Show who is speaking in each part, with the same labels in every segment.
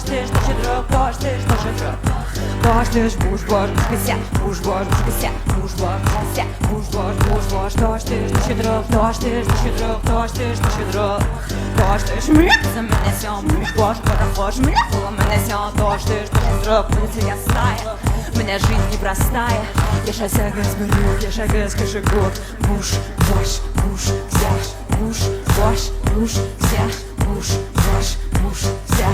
Speaker 1: boş boş boş boş boş кися boş boş кися boş boş кися boş boş boş boş за меня сам boş boş меня было меня сам я стая меня жизнь непростая я шагаю с горю я шагаю с кошелек буш бош буш вся буш бош буш вся буш бош буш вся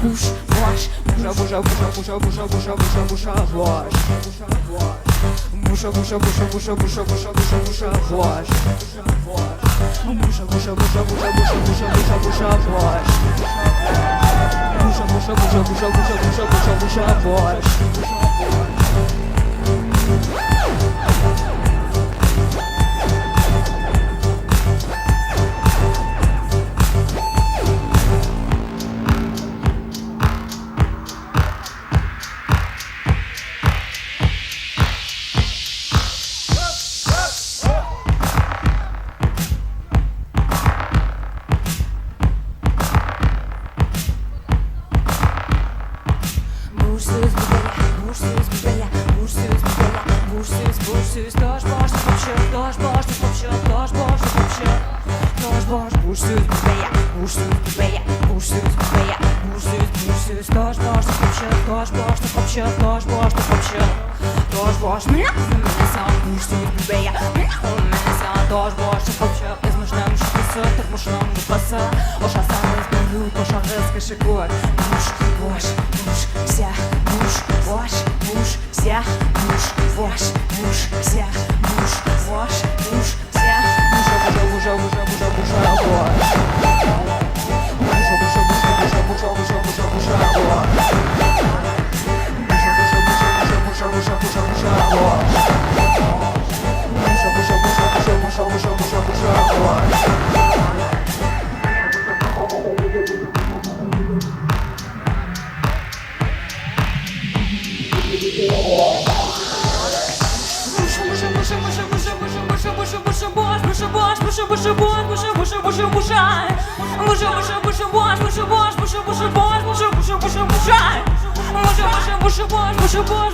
Speaker 1: буш бош буша буша буша буша буша буша буша буша бош буша буша буша буша буша буша буша буша бош буша буша буша буша буша буша буша буша бош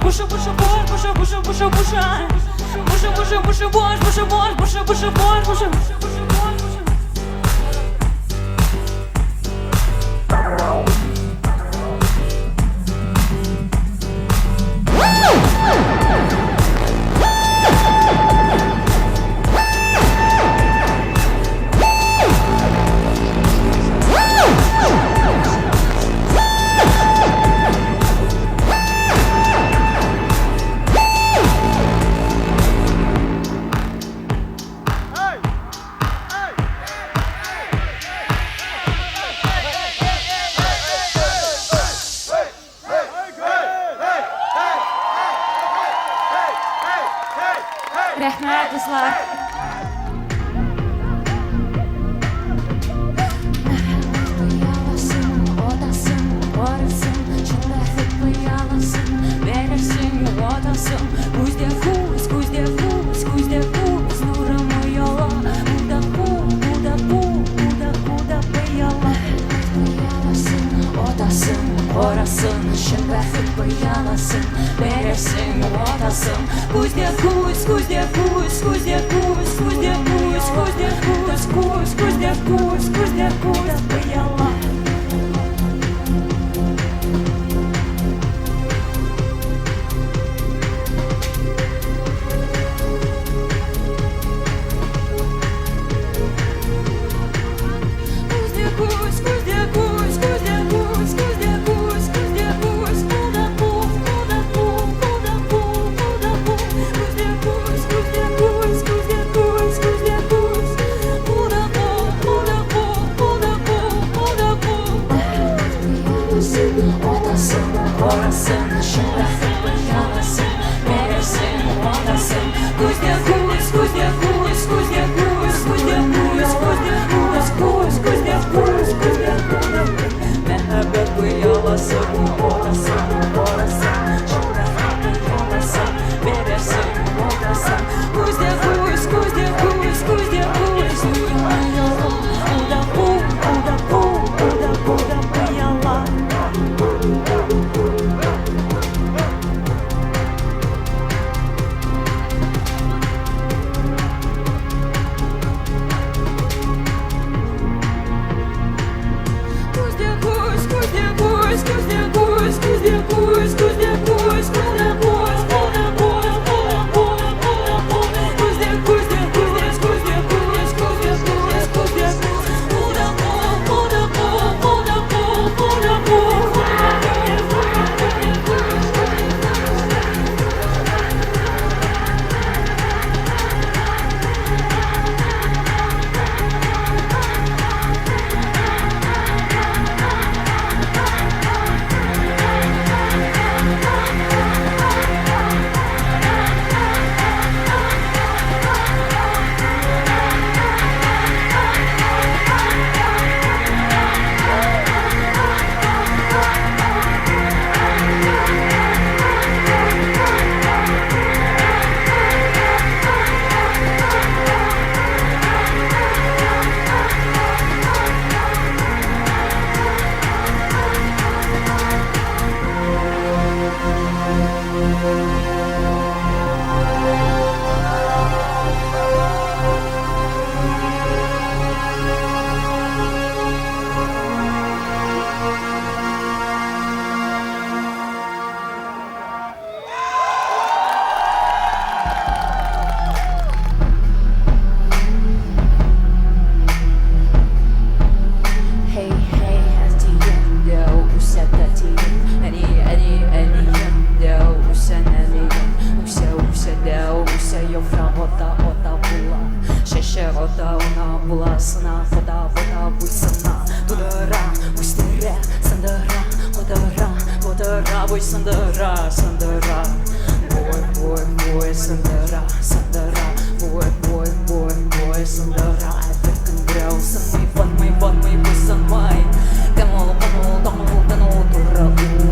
Speaker 1: буша буша буша буша буша буша буша буша бош Sandra, boy Sandra, Sandra. Boy, boy, boy Sandra, Sandra. Boy, boy, boy, boy Sandra. Everything grows and me fun, me puss and mine. Ganol, ganol, ganol, ganol, tura,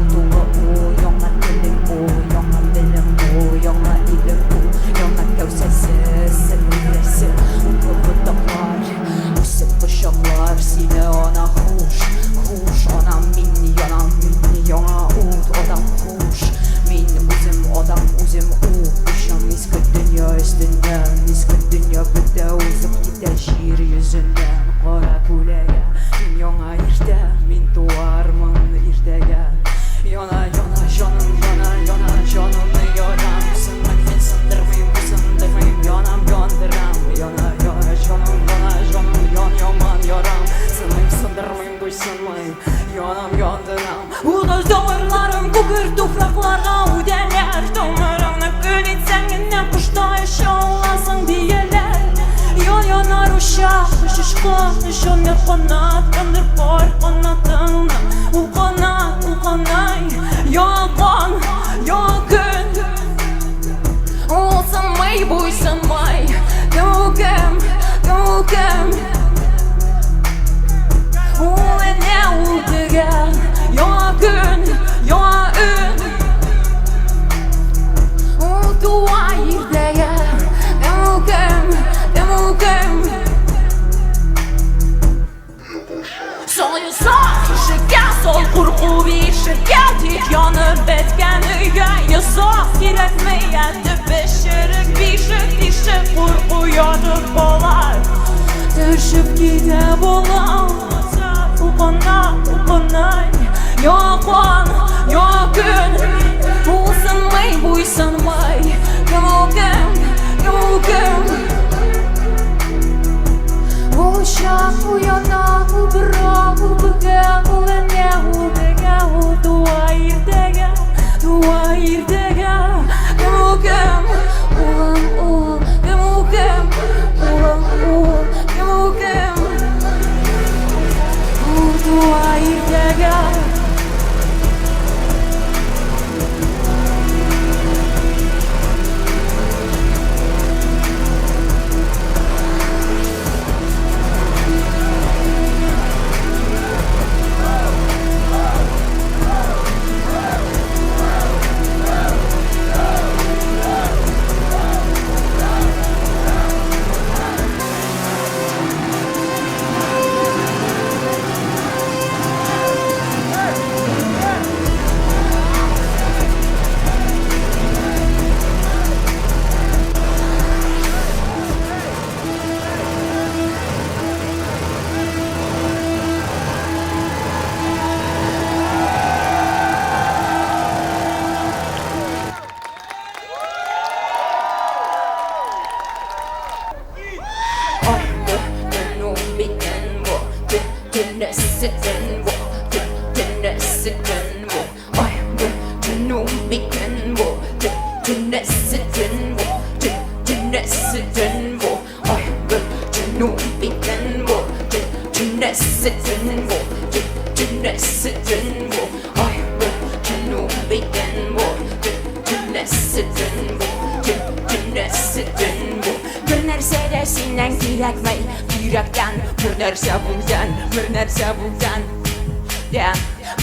Speaker 1: tura, yonga dilim, yonga dilim, yonga dilim, yonga kevse ses, nefesi, utanlar, usip bıçaklar, sile ona huş, huş, ona milyona ut, odam huş, min uzim u, uşam iskı dünya üstünden, iskı dünya bıda uzak gider şiir yüzünden, kara kuleye, yona irte, min tuarmın irtege, yona canım yoram, sınmak fin sındırmayım, bu sındırmayım, yonam yondıram, yona canım yaman yoram, sınmayım sındırmayım, bu sınmayım, yonam yondıram. Uluz damarlarım kokır topraklara udeler, damarına gül etsen yine kuşta yaşalasın diyeler. Yanar uşak, şişko, şömer kanat, kandır par kanatını. U kanay, yalan, yakın. Olsanmay, buysanmay, gövkem. O ne udige, yakın, yaın. O dua irdeye, gövkem. Sol şeker, sol kurgu bir şeker. Dik yanıp etkeni yasak gerekmeyende beşerik bir şey kurgu yanıp bolar. Düşüp gide bolar. Ukanay, yakan, yakın. Olsanmay, buysanmay, gövkem. Uşak uyana, ubra, ubga, ulene, ubega, dua irdege, gövkem, ulan, gövkem, dua irdege.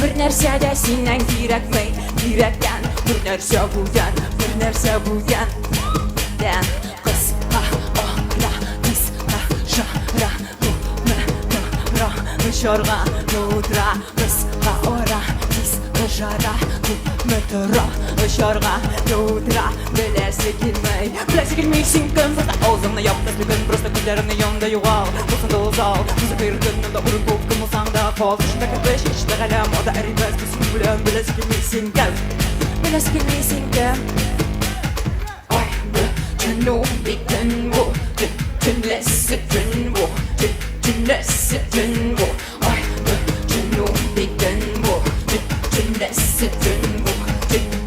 Speaker 1: Bir nerse de sinden kirakmay, kirakkan. Bir nerse buyan, den. Kız ha ora, kız ha şara, ra, şorga, nudra. Kız ha ora, kız şara, metra, şorga, nudra. Bilesi girmeysin kın, fırta ağzımla yaptı bir gün. Просто güllerini yanında yuval, olsun da uzal. Müzik bir gününde urun koptum olsan da kol. Dışında kapış, işte kalem, o da erimez. Kısmı bilen, bilesi girmeysin gel. Bilesi girmeysin gel. Ay bu, canım bir gün bu. Tünlesi gün bu, tünlesi gün bu. Ay bu, canım bir gün bu. Tünlesi gün bu,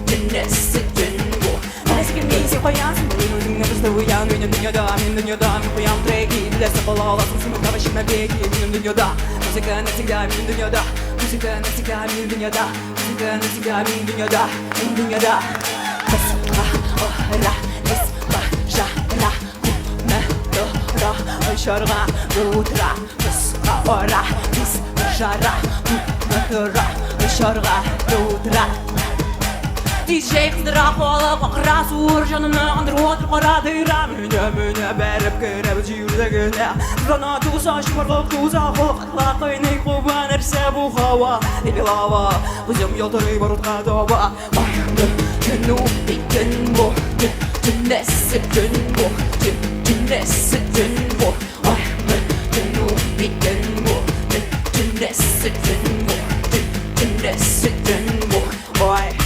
Speaker 1: tünlesi gün bu. Bilesi girmeysin koyarsın. Uyan benim dünyada, benim koyan treki. Bilese bağlasın sınıfta başıma peki. Benim dünyada, müzik annetikler benim dünyada. Müzik annetikler benim dünyada. Только на тебя dünyada Kısıkla ora Kısıkla jara Mehtora Işarga Rudra Kısıkla ora Kısıkla jara Mehtora Işarga Rudra DJ қыздыра қолы қақыра суыр жанымны андыр отыр қара дыра Міне бәріп кіріп жүрдігіне Зана туса шымырлық туса қолқатла қойны қуба нәрсе бұл хава Или лава Өзім елтірі барутқа доба Айымды түну бейтін бұл Түнесі түн бұл Түнесі түн бұл Айымды түну бейтін бұл Түнесі түн бұл Түнесі түн бұл Ой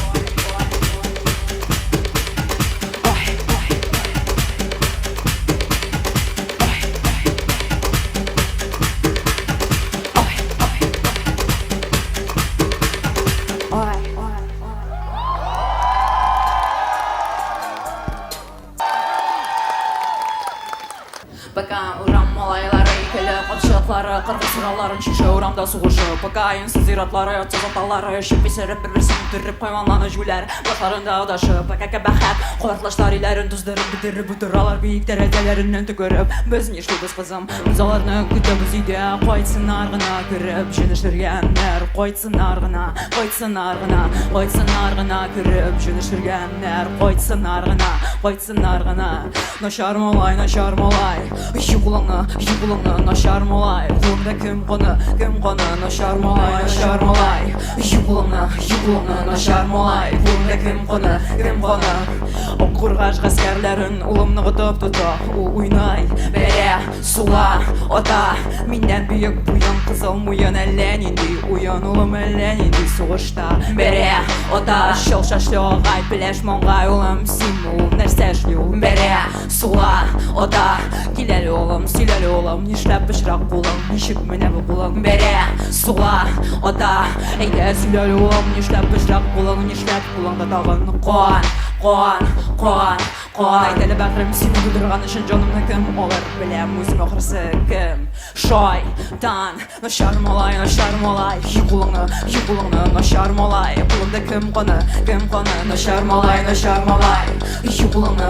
Speaker 1: Пока урам малайлары келі қапшылықтары қырғы сұраларын шеше урамда суғышы Пока енсіз зиратлары, отсыз аталары Шепесіріп бір-бірсін түріп қойманланы жүлер Башларында аудашы, пока кәбәхәт Қуартлаштар илерін тұздырып бітіріп Бұтыралар биік тәрәзелерінен түгіріп Біз нешлейбіз қызым, біз аларны күтіміз үйде Қойтсын арғына кіріп Жөнішіргеннер Қойтсын арғына, қойтсын арғына Қойтсын арғына кіріп Жөнішіргеннер Қойтсын арғына, қойтсын арғына Нашар молай, Юғылыңы, нашар молай Қолымда кім қоны, нашар молай Юғылыңы, нашар молай Қолымда кім қоны Оқырғаш ғаскерлерін ұлымны ғытып тұтып Уйнай, бәре, сула, ота Менен бүйік бұйын қызыл мұйын әлі нендей Уйын ұлым әлі нендей соғышта Бәре, ота, шыл шашлы оғай Пілеш моңғай ұлым, симул, нәрсе шлю Бәре, сула, ота Келелі олым, сөйлелі олым Нешләп бішрақ қолым, нешік мене бұл қолым Бәре, сула, ота Әйде сөйлелі олым, нешләп бішрақ қолым Нешләп қолыңда тағын Қоған Айтелі бәқірім сені күдірған үшін жонымны кім олар білем өзім оқырсы кім Шайтан, нашар молай Юғылыңы, нашар молай Қолымда кім қоны, нашар молай Юғылыңы,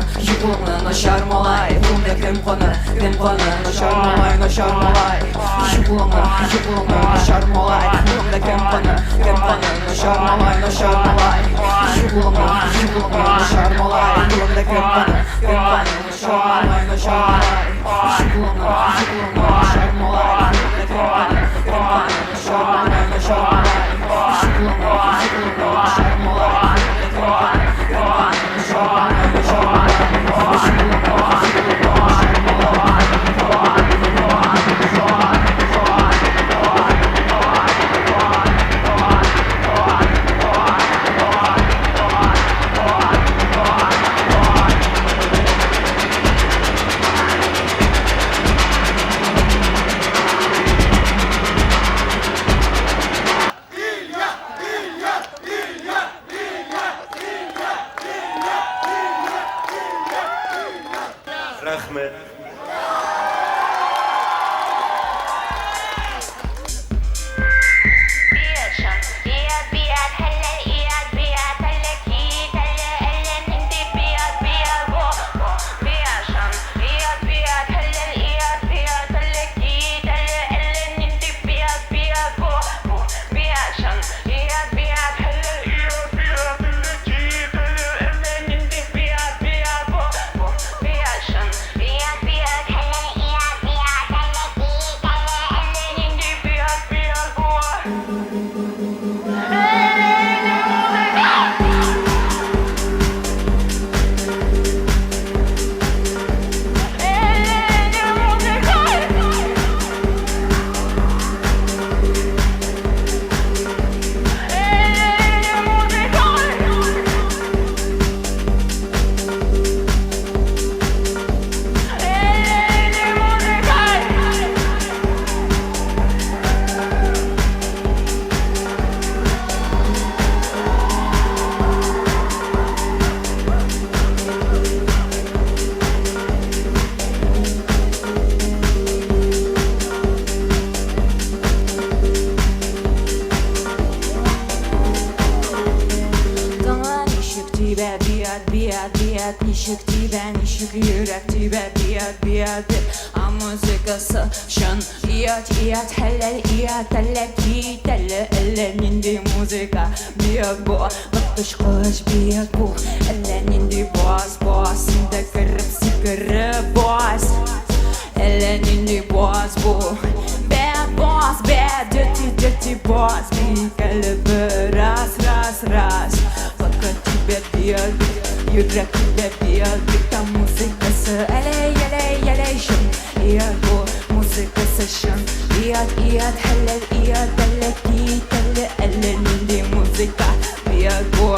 Speaker 1: нашар молай Қолымда кім қоны, нашар молай Юғылыңы, нашар молай Қолымда кім қоны, нашар молай Юғылыңы, нашар молай Қолымда кім қоны,
Speaker 2: Рахмет.
Speaker 3: Yeah.
Speaker 1: тебе бьет, бьет, бьет. Нищих тебя, нищих yürek тебе бьет, бьет, бьет. А музыкасы шын ият, ият, хәләл ият, әлләки тәле әллә нинди музыка бьет бу. Коточкыч бьет бу, әллә нинди бас, бас. Инде кереп сикереп бас, әллә нинди бас бу. Bad boss, bad, dirty, dirty boss. Бик әле раз, раз, раз. Пока тебя бьет, йөрәк тебя бьет, бит а музыкасы әләй, әләй, әләй шын. Ият бу музыкасы шын. Ият, ият, хәләл ият, әлләки тәле әллә нинди музыка бьет бу.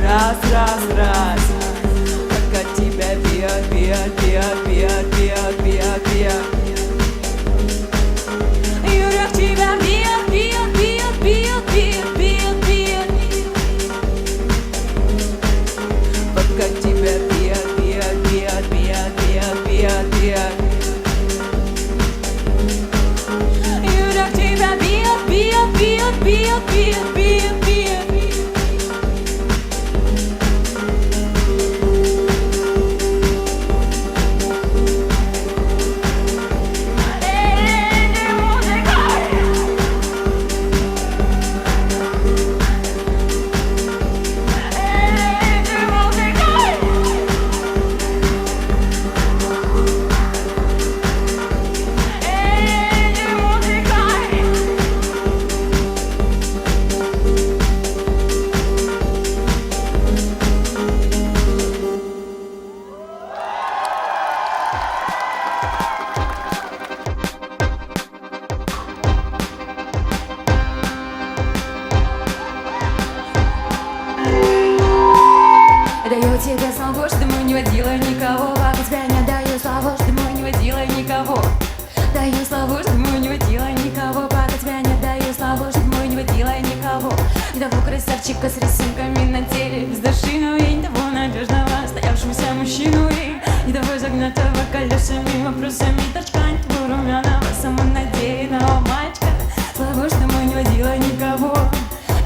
Speaker 1: Раз, раз, раз. Пока тебя бьет, бьет, бьет, бьет, бьет, бьет, бьет. Йөрәк тебя бьет, бьет, бьет, бьет, бьет, бьет, бьет. Пока тебя бьет, бьет, бьет, бьет, бьет, бьет, бьет. Йөрәк тебя бьет, бьет, бьет, бьет, бьет, бьет, бьет. Даю тебе слово, что мы не водила никого. Пока тебя не даю слово, что мы не водила никого. Даю слово, что мы не водила никого. Пока тебя не даю слово, что мы не водила никого. Не того красавчика с рисунками на теле, без души, но и не того надежного стоявшегося мужчину. И не того загнатого колесами, вопросами, торчкань того румяного, самонадеянного мальчика. Слово, что мы не водила никого.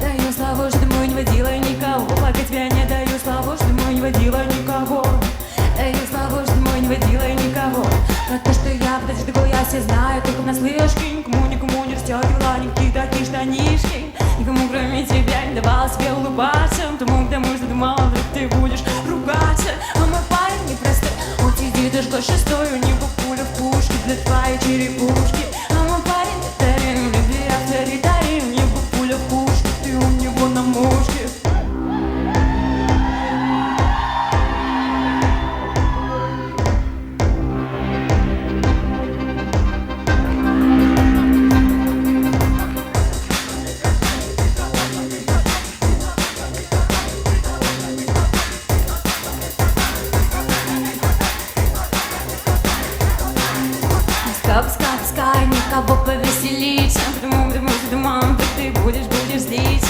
Speaker 1: Даю слово, что мы не водила никого. Пока тебя не даю слово, что мы не водила никого. Даю слово, что мы не водила никого. Про то, что я подожду, я все знаю, только наслышке. Никому не растягивала никакие такие штанишки. Никому кроме тебя не давала себе улыбаться. Потому что думала, вдруг ты будешь ругаться. А мой парень непростой, он сидит аж до шестой. У него пуля в пушке для твоей черепушки. А мой парень татарин, в любви авторитарий. У него пуля в пушке, ты у него на мушке. Пускай никого повеселить. Потому что думал, ты будешь злиться.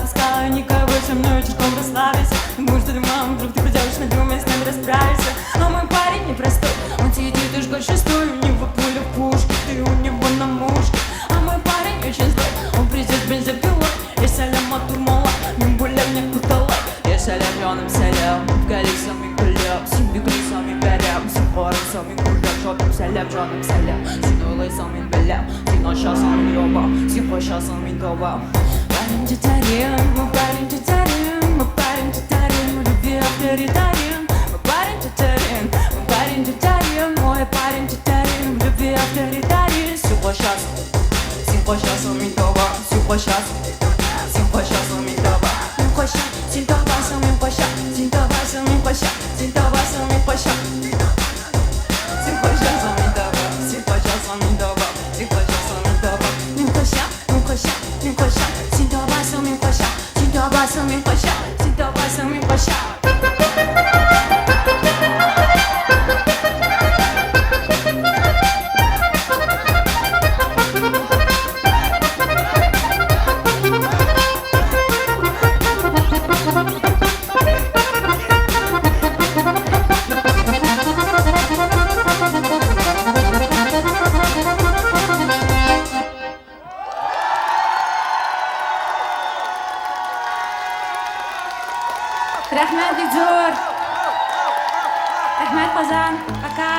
Speaker 1: Пускай никого со мной тяжком расслабиться. Потому что думал, вдруг ты поделаешь, надумай с нами расправиться. Но мой парень непростой, он сидит уж год шестой, у него пуля в пушке, ты у него на мушке. А мой парень очень злой, он придет бензопилой, и салям матурмала, min bulem ne kurtalar. Yaşalem canım selam, gelirsem min kulüp, şimdi gülsem min berem, sıfırırsam min kulüp, şotum selam canım selam. Sin olaysam min belem, sin aşağısam min yobam, sin koşarsam min dobam. Парень титарин, мой парень титарин, мой парень титарин, люби авторитарин. Мой парень титарин, мой парень титарин, мой парень титарин, люби авторитарин. Sin koşarsam min dobam, sin koşarsam min dobam. Sin tobarsam min koşa, sin tobarsam min koşa, sin tobarsam min koşa. Sin koşarsam min dobam, sin koşarsam min dobam, sin koşarsam min dobam. Min koşa, min koşa, min koşa, sin tobarsam min koşa, sin tobarsam min koşa, sin tobarsam min koşa. Рахмет, Виктор. Рахмет, Казан. Пока.